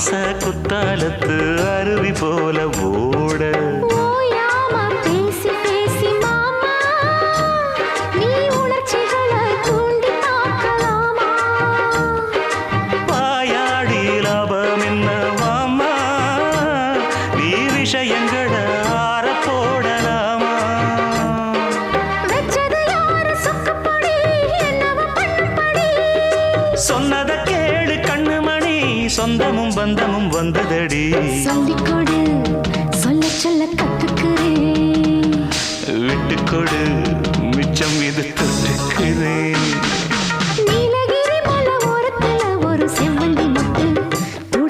ஆசை குத்தாலத்து அருவி போல ஓட ஓயாம பேசி பேசி மாமா நீ உணர்ச்சிகளை தூண்டி பார்க்கலாமா வாயாடி லாபம் என்ன மாமா நீ விஷயங்களை ஆற போடலாமா வெச்சது யாரு சொக்கப்படி என்னவ பண்ணும்படி சொன்னத கேளு கண்ணுமணி சொந்தமும் பந்தமும் வந்ததடி சொல்லிக் கொடு சொல்ல சொல்ல கத்துக்கிறேன் விட்டுக்கொடு மிச்சம் இது தொட்டுக்கிறேன்